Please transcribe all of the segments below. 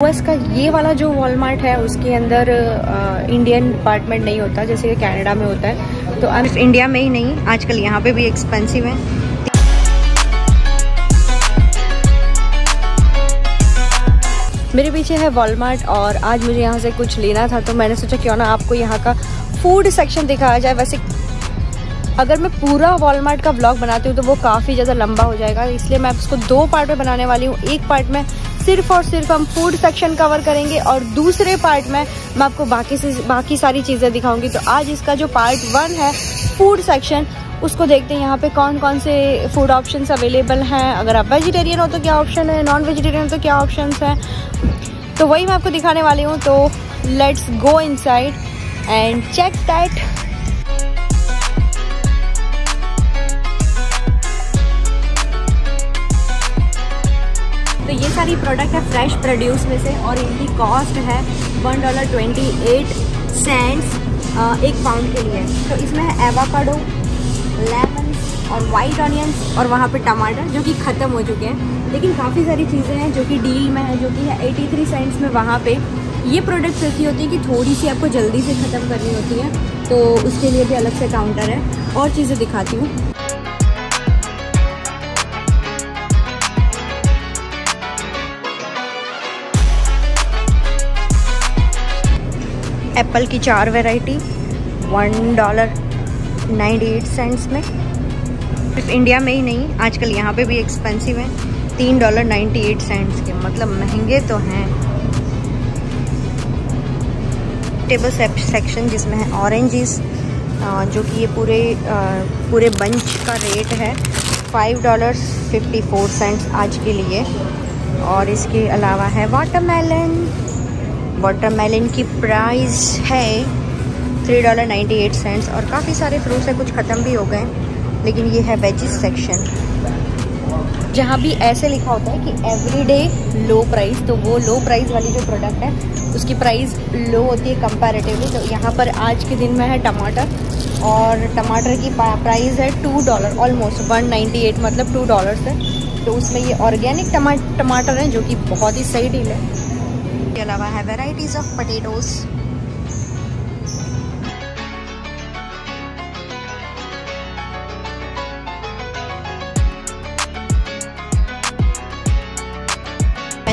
US का ये वाला जो वॉलमार्ट है उसके अंदर इंडियन डिपार्टमेंट नहीं होता जैसे कि कनाडा में होता है। तो अब इंडिया में ही नहीं, आजकल यहाँ पे भी एक्सपेंसिव है। मेरे पीछे है वॉलमार्ट और आज मुझे यहाँ से कुछ लेना था तो मैंने सोचा क्यों ना आपको यहाँ का फूड सेक्शन दिखाया जाए। वैसे अगर मैं पूरा वॉलमार्ट का व्लॉग बनाती हूँ तो वो काफ़ी ज़्यादा लंबा हो जाएगा, इसलिए मैं उसको 2 पार्ट में बनाने वाली हूँ। एक पार्ट में सिर्फ और सिर्फ हम फूड सेक्शन कवर करेंगे और दूसरे पार्ट में मैं आपको बाकी सारी चीज़ें दिखाऊंगी। तो आज इसका जो पार्ट 1 है फूड सेक्शन, उसको देखते हैं यहाँ पे कौन कौन से फूड ऑप्शंस अवेलेबल हैं। अगर आप वेजिटेरियन हो तो क्या ऑप्शन है, नॉन वेजिटेरियन हो तो क्या ऑप्शंस हैं, तो वही मैं आपको दिखाने वाली हूँ। तो let's go inside and check that. तो ये सारी प्रोडक्ट है फ्रेश प्रोड्यूस में से और इनकी कॉस्ट है $1.28 एक पाउंड के लिए। तो इसमें है एवोकाडो, लेमन और वाइट ऑनियंस और वहाँ पे टमाटर जो कि ख़त्म हो चुके हैं, लेकिन काफ़ी सारी चीज़ें हैं जो कि डील में है, जो कि है 83 सेंट्स में। वहाँ पे ये प्रोडक्ट्स ऐसी होती है कि थोड़ी सी आपको जल्दी से ख़त्म करनी होती है, तो उसके लिए भी अलग से काउंटर है। और चीज़ें दिखाती हूँ। एप्पल की 4 वैरायटी $1.98 में। सिर्फ इंडिया में ही नहीं, आजकल यहाँ पे भी एक्सपेंसिव है, $3.98 के, मतलब महंगे तो हैं। टेबल सेक्शन जिसमें है ऑरेंजेस, जो कि ये पूरे बंच का रेट है $5.54 आज के लिए। और इसके अलावा है वाटरमेलन की प्राइस है $3.98 और काफ़ी सारे फ्रूट्स है, कुछ ख़त्म भी हो गए, लेकिन ये है वेजिस सेक्शन जहाँ भी ऐसे लिखा होता है कि एवरीडे लो प्राइस। तो वो लो प्राइस वाली जो प्रोडक्ट है उसकी प्राइस लो होती है कंपैरेटिवली। तो यहाँ पर आज के दिन में है टमाटर, और टमाटर की प्राइस है $2, ऑलमोस्ट 198, मतलब $2 है। तो उसमें ये ऑर्गेनिक टमाटर है जो कि बहुत ही सही डील है। इसके अलावा है वेराइटीज ऑफ पोटैटोज,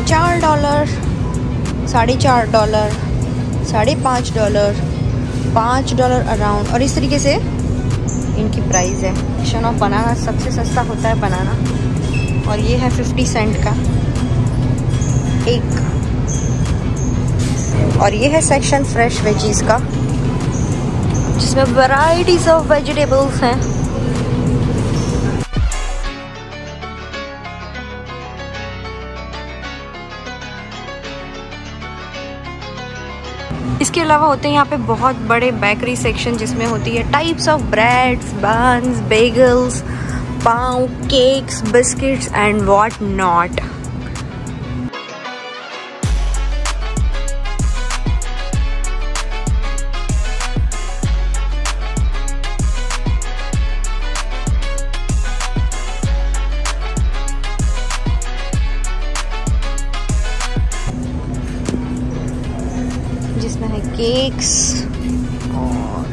$4, $4.5, $5.5, $5 अराउंड, और इस तरीके से इनकी प्राइस है। सेक्शन ऑफ बनाना सबसे सस्ता होता है बनाना, और ये है 50 सेंट का एक। और ये है सेक्शन फ्रेश वेजीज का जिसमें वैरायटीज ऑफ वेजिटेबल्स हैं। इसके अलावा होते हैं यहाँ पे बहुत बड़े बेकरी सेक्शन जिसमें होती है types of breads, buns, Beagles, pav, cakes, biscuits and what not. जिसमें है केक्स और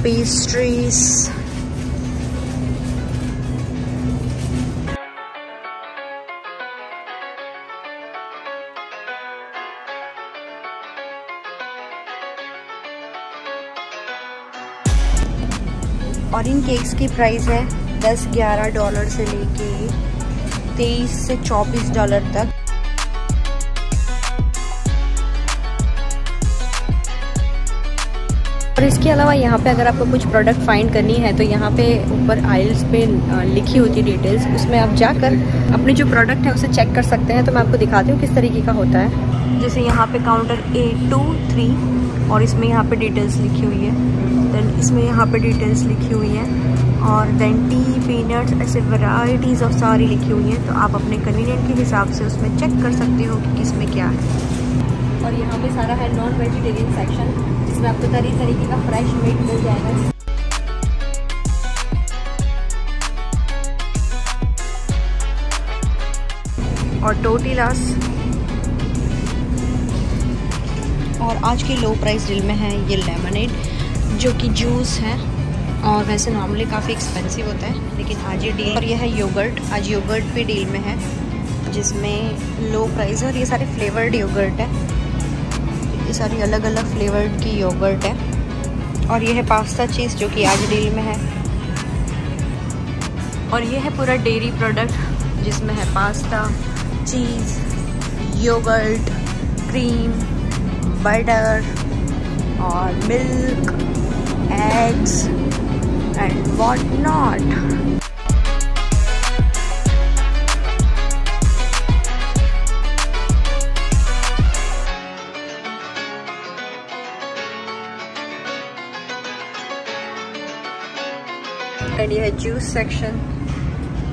पेस्ट्रीज। और इन केक्स की प्राइस है $10-11 से लेके $23 से $24 तक। और इसके अलावा यहाँ पे अगर आपको कुछ प्रोडक्ट फाइंड करनी है तो यहाँ पे ऊपर आइल्स पे लिखी होती डिटेल्स, उसमें आप जाकर अपने जो प्रोडक्ट है उसे चेक कर सकते हैं। तो मैं आपको दिखाती हूँ किस तरीके का होता है। जैसे यहाँ पे काउंटर A23 और इसमें यहाँ पे डिटेल्स लिखी हुई है, देन इसमें यहाँ पे डिटेल्स लिखी हुई है, और देन टी, पीनट्स, ऐसे वैराइटीज़ ऑफ सारी लिखी हुई है। तो आप अपने कन्वीनियंट के हिसाब से उसमें चेक कर सकते हो कि किस में क्या है। और यहाँ पे सारा है नॉन वेजिटेरियन सेक्शन जिसमें आपको तरह तरीके का फ्रेश मीट मिल जाएगा। और टोर्टिलास और आज की लो प्राइस डील में है ये लेमनेड, जो कि जूस है और वैसे नॉर्मली काफ़ी एक्सपेंसिव होता है, लेकिन आज ये डील। और ये है योगर्ट, आज योगर्ट भी डील में है जिसमें लो प्राइस है। और ये सारे फ्लेवर्ड योगर्ट है, ये सारी अलग अलग फ्लेवर्ड की योगर्ट है। और ये है पास्ता चीज़ जो कि आज डील में है। और ये है पूरा डेयरी प्रोडक्ट जिसमें है पास्ता, चीज़, योगर्ट, क्रीम, बटर और milk, eggs and what not. And ये है जूस सेक्शन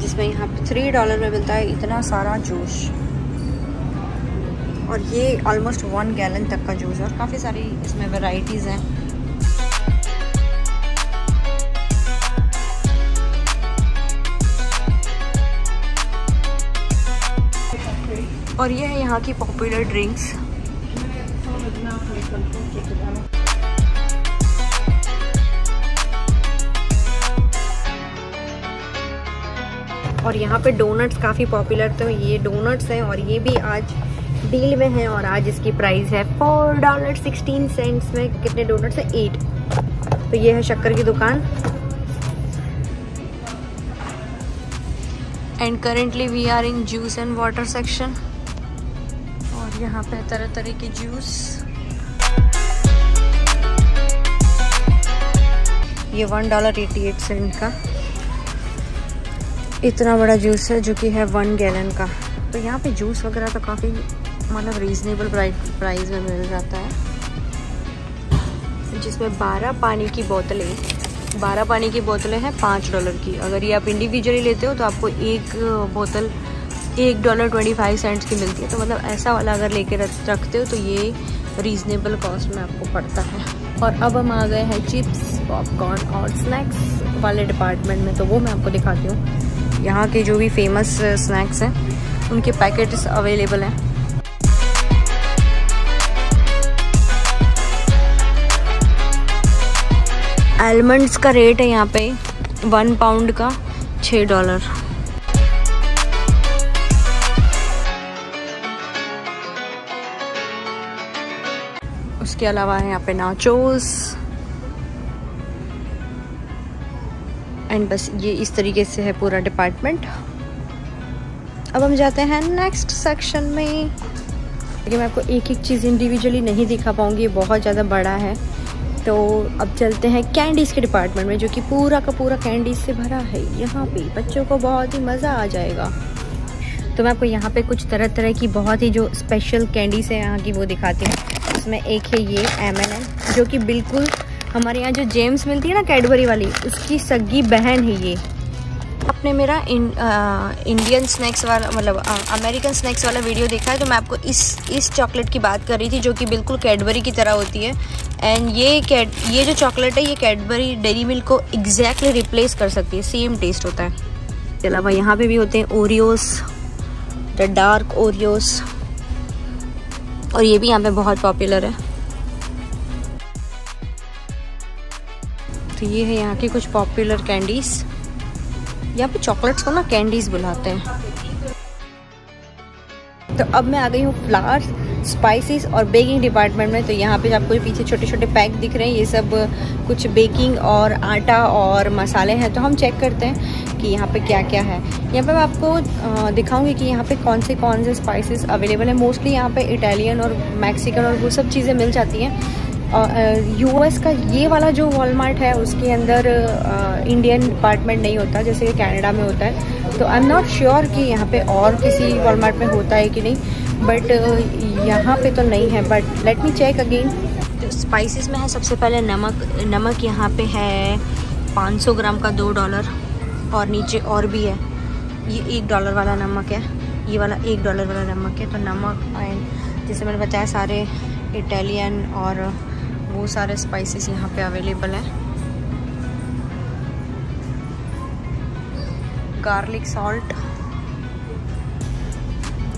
जिसमें यहाँ पे $3 में मिलता है इतना सारा जूस। और ये ऑलमोस्ट 1 गैलन तक का जूस है और काफ़ी सारी इसमें वैरायटीज़ हैं। और ये है यहाँ की पॉपुलर ड्रिंक्स। और यहाँ पे डोनट्स काफ़ी पॉपुलर, तो ये डोनट्स हैं और ये भी आज डील में है। और आज इसकी प्राइस है $4.16 में कितने डोनट्स हैं? 8। तो ये है शक्कर की दुकान। And currently we are in juice and water section. और यहाँ पे तरह तरह की जूस। ये $1.88 का इतना बड़ा जूस है जो कि है 1 गैलन का। तो यहाँ पे जूस वगैरह तो काफ़ी मतलब रीजनेबल प्राइस में मिल जाता है, जिसमें 12 पानी की बोतलें हैं $5 की। अगर ये आप इंडिविजुअली लेते हो तो आपको एक बोतल $1.25 की मिलती है। तो मतलब ऐसा वाला अगर लेके रखते हो तो ये रीजनेबल कॉस्ट में आपको पड़ता है। और अब हम आ गए हैं चिप्स, पॉपकॉर्न और स्नैक्स वाले डिपार्टमेंट में, तो वो मैं आपको दिखाती हूँ। यहाँ के जो भी फेमस स्नैक्स हैं उनके पैकेट्स अवेलेबल हैं। आलमंड्स का रेट है यहाँ पे 1 पाउंड का $6। उसके अलावा है यहाँ पे नाचोस। एंड बस ये इस तरीके से है पूरा डिपार्टमेंट। अब हम जाते हैं नेक्स्ट सेक्शन में। लेकिन मैं आपको एक एक चीज़ इंडिविजुअली नहीं दिखा पाऊँगी, बहुत ज़्यादा बड़ा है। तो अब चलते हैं कैंडीज़ के डिपार्टमेंट में, जो कि पूरा का पूरा कैंडीज़ से भरा है। यहाँ पे बच्चों को बहुत ही मज़ा आ जाएगा। तो मैं आपको यहाँ पे कुछ तरह तरह की बहुत ही जो स्पेशल कैंडीज़ है यहाँ की वो दिखाती हूँ। उसमें एक है ये M&M, जो कि बिल्कुल हमारे यहाँ जो जेम्स मिलती है ना कैडबरी वाली, उसकी सगी बहन है ये। आपने मेरा इंडियन स्नैक्स वाला मतलब अमेरिकन स्नैक्स वाला वीडियो देखा है, तो मैं आपको इस चॉकलेट की बात कर रही थी जो कि बिल्कुल कैडबरी की तरह होती है। एंड ये जो चॉकलेट है ये कैडबरी डेयरी मिल्क को एग्जैक्टली रिप्लेस कर सकती है, सेम टेस्ट होता है। इसके अलावा यहाँ पे भी होते हैं ओरियोस, द डार्क ओरियोस, और ये भी यहाँ पे बहुत पॉपुलर है। तो ये है यहाँ की कुछ पॉपुलर कैंडीज़। यहाँ पे चॉकलेट्स को ना कैंडीज़ बुलाते हैं। तो अब मैं आ गई हूँ फ्लावर्स, स्पाइसेस और बेकिंग डिपार्टमेंट में। तो यहाँ पे आपको पीछे छोटे छोटे पैक दिख रहे हैं, ये सब कुछ बेकिंग और आटा और मसाले हैं। तो हम चेक करते हैं कि यहाँ पे क्या क्या है। यहाँ पे मैं आपको दिखाऊंगी कि यहाँ पे कौन से स्पाइसेस अवेलेबल है। मोस्टली यहाँ पे इटालियन और मैक्सिकन और वो सब चीज़ें मिल जाती हैं। US का ये वाला जो वॉलमार्ट है उसके अंदर इंडियन डिपार्टमेंट नहीं होता जैसे कि कनाडा में होता है। तो आई एम नॉट श्योर कि यहाँ पे और किसी वॉलमार्ट में होता है कि नहीं, बट यहाँ पे तो नहीं है, but let me check again. तो स्पाइसेस में है सबसे पहले नमक यहाँ पे है 500 ग्राम का $2, और नीचे और भी है, ये $1 वाला नमक है, ये वाला $1 वाला नमक है। तो नमक एंड जैसे मैंने बताया सारे इटालियन और वो सारे स्पाइसेस यहाँ पे अवेलेबल हैं। गार्लिक सॉल्ट,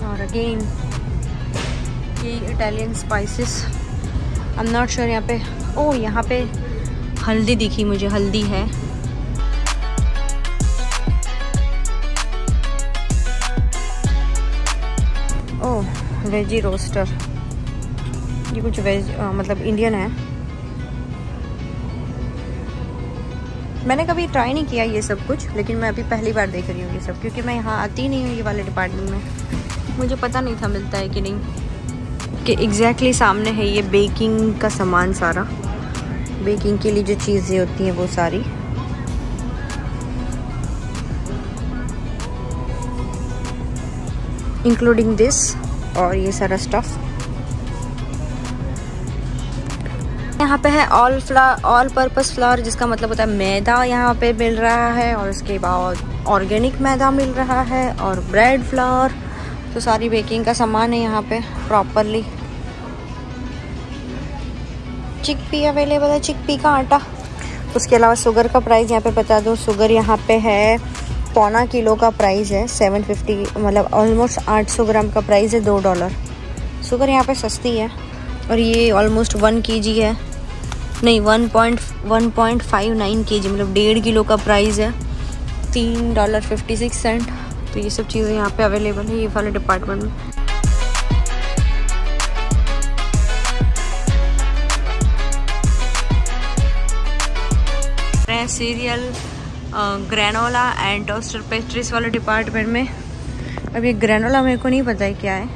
और अगेन ये Italian spices I am not sure यहाँ पे। ओह, यहाँ पे हल्दी दिखी मुझे, हल्दी है। ओह, वेजी रोस्टर, ये कुछ वेज मतलब इंडियन है। मैंने कभी ट्राई नहीं किया ये सब कुछ, लेकिन मैं अभी पहली बार देख रही हूँ ये सब, क्योंकि मैं यहाँ आती नहीं हूँ ये वाले डिपार्टमेंट में। मुझे पता नहीं था मिलता है कि नहीं, कि एग्जैक्टली सामने है ये बेकिंग का सामान सारा, बेकिंग के लिए जो चीज़ें होती हैं वो सारी। इंक्लूडिंग दिस और ये सारा स्टफ। यहाँ पे है ऑल पर्पस फ्लावर, जिसका मतलब होता है मैदा यहाँ पे मिल रहा है, और उसके बाद ऑर्गेनिक मैदा मिल रहा है, और ब्रेड फ्लावर। तो सारी बेकिंग का सामान है यहाँ पे प्रॉपरली। चिकपी अवेलेबल है, चिकपी का आटा। उसके अलावा शुगर का प्राइस यहाँ पे बता दूँ, शुगर यहाँ पे है $0.25 किलो का प्राइस है, 750, मतलब ऑलमोस्ट 800 ग्राम का प्राइस है, $2। शुगर यहाँ पे सस्ती है। और ये ऑलमोस्ट 1 kg है, नहीं 1.59 kg, मतलब 1.5 किलो का प्राइस है, $3.56। तो ये सब चीज़ें यहाँ पे अवेलेबल है ये वाले डिपार्टमेंट में। Serial, granola and toaster pastries वाले डिपार्टमेंट में। अब ये ग्रेनोला मेरे को नहीं पता है क्या है,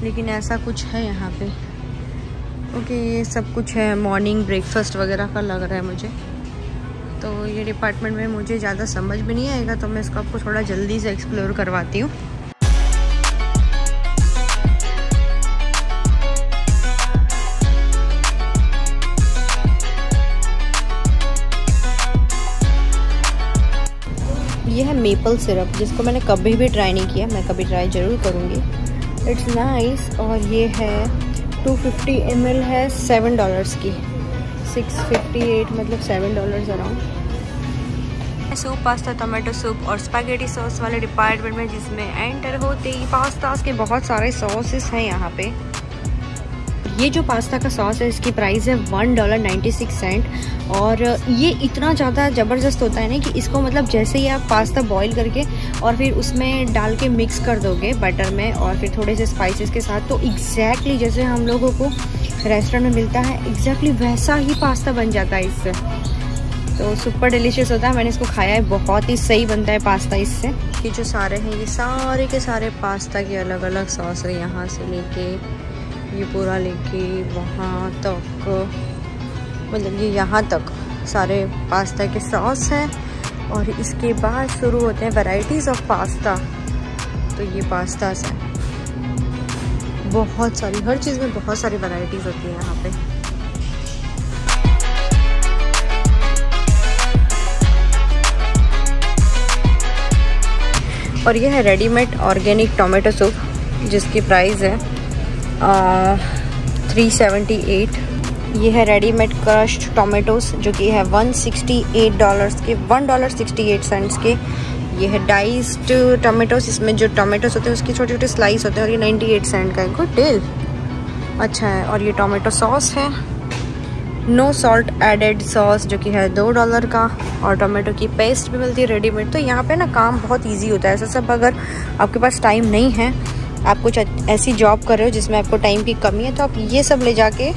लेकिन ऐसा कुछ है यहाँ पे। ओके, ये सब कुछ है, मॉर्निंग ब्रेकफास्ट वगैरह का लग रहा है मुझे। तो ये डिपार्टमेंट में मुझे ज़्यादा समझ में नहीं आएगा, तो मैं इसको आपको थोड़ा जल्दी से एक्सप्लोर करवाती हूँ। ये है मेपल सिरप, जिसको मैंने कभी भी ट्राई नहीं किया, मैं कभी ट्राई ज़रूर करूँगी। It's nice. और ये है 250 ml है, $7 की, 658 मतलब $7 around. Soup, pasta, tomato soup और स्पैगेटी सॉस वाले डिपार्टमेंट में, जिसमें एंटर होते ही पास्तास के बहुत सारे सॉसेस हैं यहाँ पे। ये जो पास्ता का सॉस है, इसकी प्राइस है $1.96। और ये इतना ज़्यादा ज़बरदस्त होता है ना कि इसको मतलब जैसे ही आप पास्ता बॉईल करके और फिर उसमें डाल के मिक्स कर दोगे बटर में, और फिर थोड़े से स्पाइसेस के साथ, तो एग्जैक्टली जैसे हम लोगों को रेस्टोरेंट में मिलता है, एग्जैक्टली वैसा ही पास्ता बन जाता है इससे। तो सुपर डिलीशियस होता है, मैंने इसको खाया है, बहुत ही सही बनता है पास्ता इससे। ये जो सारे हैं, ये सारे के सारे पास्ता के अलग अलग सॉस है, यहाँ से लेके ये पूरा लेके वहाँ तक, मतलब ये यहाँ तक सारे पास्ता के सॉस हैं। और इसके बाद शुरू होते हैं वैरायटीज़ ऑफ पास्ता। तो ये पास्ता है बहुत सारी, हर चीज़ में बहुत सारी वैरायटीज़ होती है यहाँ पे। और ये है रेडीमेड ऑर्गेनिक टोमेटो सूप, जिसकी प्राइस है 378। ये है रेडीमेड क्रश्ड टोमेटोस, जो कि है $168 के, $1.68 के। ये है डाइस्ड टोमेटोस, इसमें जो टोमेटोस होते हैं उसकी छोटे छोटे स्लाइस होते हैं, और ये 98 सेंट का है। गुड डील, अच्छा है। और ये टोमेटो सॉस है, नो सॉल्ट एडेड सॉस, जो कि है $2 का। और टोमेटो की पेस्ट भी मिलती है रेडीमेड। तो यहाँ पे ना काम बहुत ईजी होता है। ऐसा सब अगर आपके पास टाइम नहीं है, आप कुछ ऐसी जॉब कर रहे हो जिसमें आपको टाइम की कमी है, तो आप ये सब ले जाके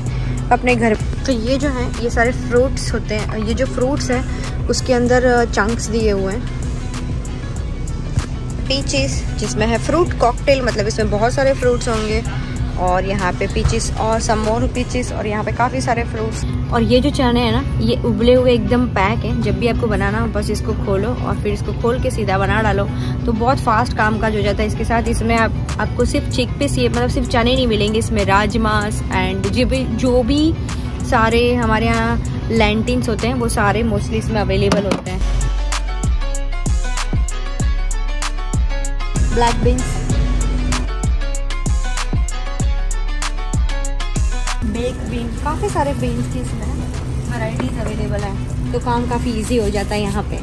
अपने घर। तो ये जो है, ये सारे फ्रूट्स होते हैं। ये जो फ्रूट्स हैं उसके अंदर चंक्स दिए हुए हैं। पीचेस, जिसमें है फ्रूट कॉकटेल, मतलब इसमें बहुत सारे फ्रूट्स होंगे। और यहाँ पे पीचेस और सम मोर पीचेस, और यहाँ पे काफ़ी सारे फ्रूट्स। और ये जो चने हैं ना, ये उबले हुए एकदम पैक हैं। जब भी आपको बनाना हो, बस इसको खोलो और फिर इसको खोल के सीधा बना डालो, तो बहुत फास्ट काम काज हो जाता है। इसके साथ इसमें आपको सिर्फ चिकपीस, ये मतलब सिर्फ चने नहीं मिलेंगे, इसमें राजमास एंड जो भी सारे हमारे यहाँ लैंटिन्स होते हैं, वो सारे मोस्टली इसमें अवेलेबल होते हैं। ब्लैक बीन्स, बेक बीन, काफ़ी सारे बीन्स की इसमें वैराइटीज़ अवेलेबल हैं। तो काम काफ़ी इजी हो जाता है यहाँ पे।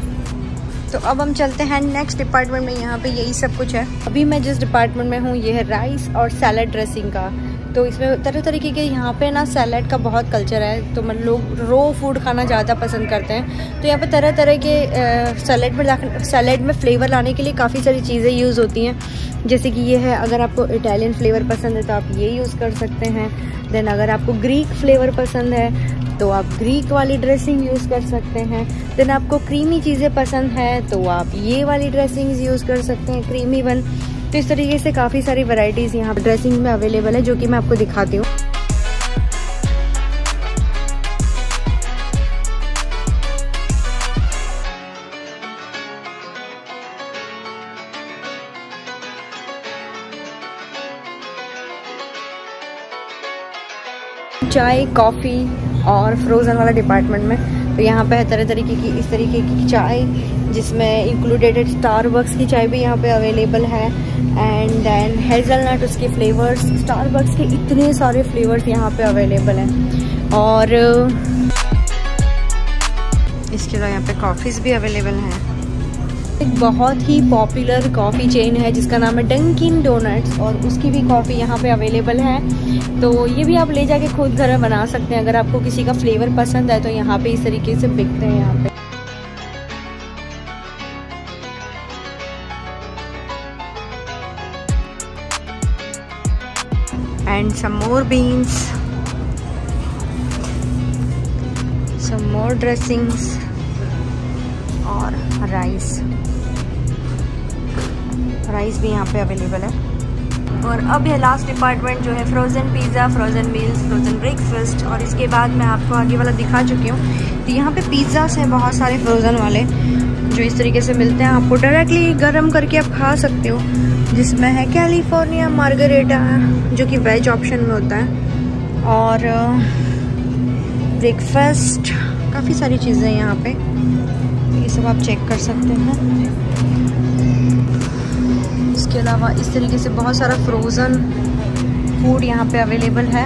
तो अब हम चलते हैं नेक्स्ट डिपार्टमेंट में। यहाँ पे यही सब कुछ है। अभी मैं जिस डिपार्टमेंट में हूँ, ये है राइस और सैलड ड्रेसिंग का। तो इसमें तरह तरीके के यहाँ पे ना सैलड का बहुत कल्चर है, तो मतलब लोग रो फूड खाना ज़्यादा पसंद करते हैं। तो यहाँ पे तरह तरह के सैलड में फ्लेवर लाने के लिए काफ़ी सारी चीज़ें यूज़ होती हैं। जैसे कि ये है, अगर आपको इटालियन फ्लेवर पसंद है तो आप ये यूज़ कर सकते हैं। देन अगर आपको ग्रीक फ्लेवर पसंद है तो आप ग्रीक वाली ड्रेसिंग यूज़ कर सकते हैं। देन आपको क्रीमी चीज़ें पसंद हैं तो आप ये वाली ड्रेसिंग्स यूज़ कर सकते हैं, क्रीमी वन। तो इस तरीके से काफ़ी सारी वैरायटीज़ यहाँ पर ड्रेसिंग में अवेलेबल है, जो कि मैं आपको दिखाती हूँ। चाय, कॉफ़ी और फ्रोज़न वाला डिपार्टमेंट में तो यहाँ पे है तरह तरीके की इस तरीके की चाय, जिसमें इंक्लूडेड स्टारबक्स की चाय भी यहाँ पे अवेलेबल है। एंड देन हेज़लनट, उसके फ्लेवर्स, स्टारबक्स के इतने सारे फ्लेवर्स यहाँ पे अवेलेबल हैं। और इसके अलावा यहाँ पे कॉफ़ीज़ भी अवेलेबल हैं। एक बहुत ही पॉपुलर कॉफ़ी चेन है जिसका नाम है डंकिन डोनट्स, और उसकी भी कॉफ़ी यहाँ पे अवेलेबल है। तो ये भी आप ले जाके खुद घर में बना सकते हैं। अगर आपको किसी का फ्लेवर पसंद है तो यहाँ पे इस तरीके से बिकते हैं यहाँ पे। And some more beans, some more dressings और राइस भी यहाँ पे अवेलेबल है। और अब ये लास्ट डिपार्टमेंट जो है frozen pizza, frozen meals, frozen breakfast, और इसके बाद मैं आपको आगे वाला दिखा चुकी हूँ। तो यहाँ पे पिज़्ज़ास हैं बहुत सारे फ्रोज़न वाले, जो इस तरीके से मिलते हैं। आपको डायरेक्टली गर्म करके आप खा सकते हो, जिसमें है कैलिफोर्निया मार्गरेटा, जो कि वेज ऑप्शन में होता है। और ब्रेकफास्ट, काफ़ी सारी चीज़ें यहाँ पे, ये सब आप चेक कर सकते हैं। इसके अलावा इस तरीके से बहुत सारा फ्रोज़न फूड यहाँ पे अवेलेबल है।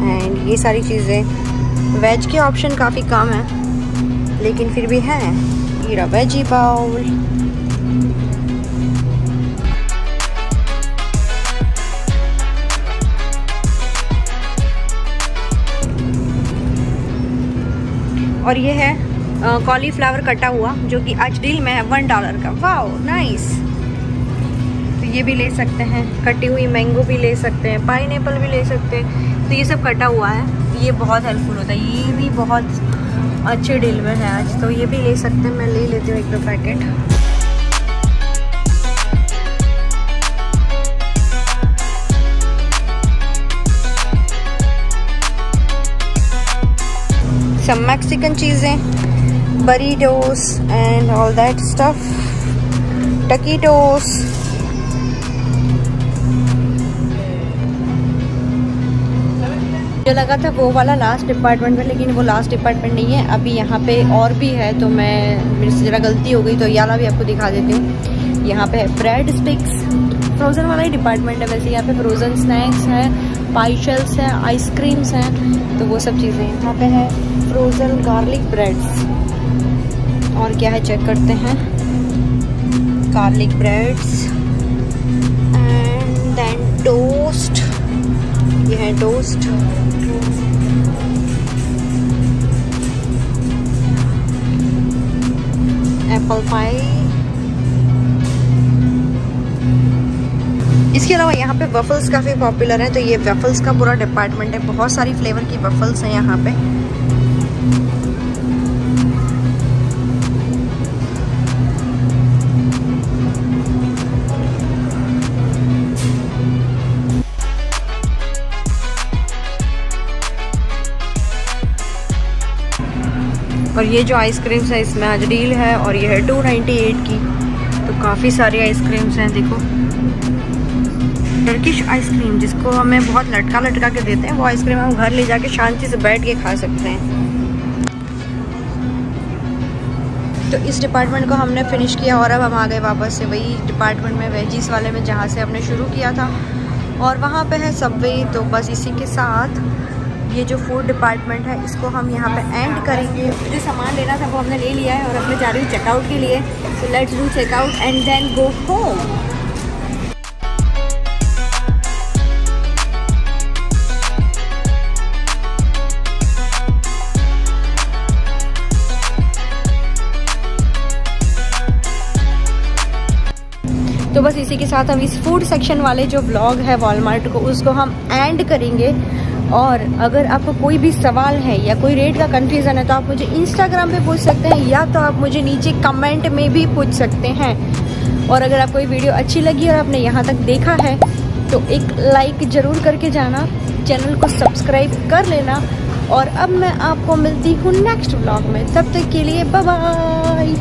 एंड ये सारी चीज़ें वेज के ऑप्शन काफ़ी कम है, लेकिन फिर भी है। ये रहा वेजी बाउल, और ये है कॉलीफ्लावर कटा हुआ, जो कि आज डील में है $1 का। Wow nice. तो ये भी ले सकते हैं, कटी हुई मैंगो भी ले सकते हैं, पाइनएप्पल भी ले सकते हैं। तो ये सब कटा हुआ है, ये बहुत हेल्पफुल होता है। ये भी बहुत अच्छे डील में है आज, तो ये भी ले सकते हैं। मैं ले लेती हूँ 1-2 पैकेट। सब मैक्सिकन चीज़ें, burritos and all that stuff, taquitos। जो लगा था वो वाला लास्ट डिपार्टमेंट में, लेकिन वो लास्ट डिपार्टमेंट नहीं है, अभी यहाँ पे और भी है। तो मेरे से ज़रा गलती हो गई, तो ये वाला भी आपको दिखा देती हूँ। यहाँ पे है ब्रेड स्टिक्स, फ्रोज़न वाला ही डिपार्टमेंट है वैसे। यहाँ पे फ्रोज़न स्नैक्स हैं, पाई शेल्स हैं, आइसक्रीम्स हैं, तो वो सब चीज़ें। यहाँ पे है फ्रोज़न गार्लिक ब्रेड्स, और क्या है चेक करते हैं। Garlic breads and then toast, ये है टोस्ट। Apple pie. इसके अलावा यहाँ पे वफ़ल्स काफ़ी पॉपुलर हैं, तो ये वफ़ल्स का पूरा डिपार्टमेंट है। बहुत सारी फ्लेवर की वफ़ल्स हैं यहाँ पे। और ये जो आइसक्रीम्स है इसमें आज डील है, और ये है 298 की। तो काफ़ी सारी आइसक्रीम्स हैं। देखो टर्किश आइसक्रीम, जिसको हमें बहुत लटका लटका के देते हैं, वो आइसक्रीम हम घर ले जाके शांति से बैठ के खा सकते हैं। तो इस डिपार्टमेंट को हमने फिनिश किया, और अब हम आ गए वापस से वही डिपार्टमेंट में, वेजीज वाले में, जहाँ से हमने शुरू किया था। और वहाँ पे है सबवे। तो बस इसी के साथ ये जो फूड डिपार्टमेंट है इसको हम यहाँ पे एंड करेंगे। जो सामान लेना था वो हमने ले लिया है, और अब मैं जा रही हूँ चेकआउट के लिए। So let's do checkout and then go home. तो बस इसी के साथ हम इस फूड सेक्शन वाले जो व्लॉग है वॉलमार्ट को उसको हम एंड करेंगे। और अगर आपको कोई भी सवाल है या कोई रेट का कन्फ्यूज़न है तो आप मुझे इंस्टाग्राम पे पूछ सकते हैं, या तो आप मुझे नीचे कमेंट में भी पूछ सकते हैं। और अगर आपको ये वीडियो अच्छी लगी और आपने यहाँ तक देखा है तो एक लाइक ज़रूर करके जाना, चैनल को सब्सक्राइब कर लेना। और अब मैं आपको मिलती हूँ नेक्स्ट व्लॉग में, तब तक के लिए बाय बाय।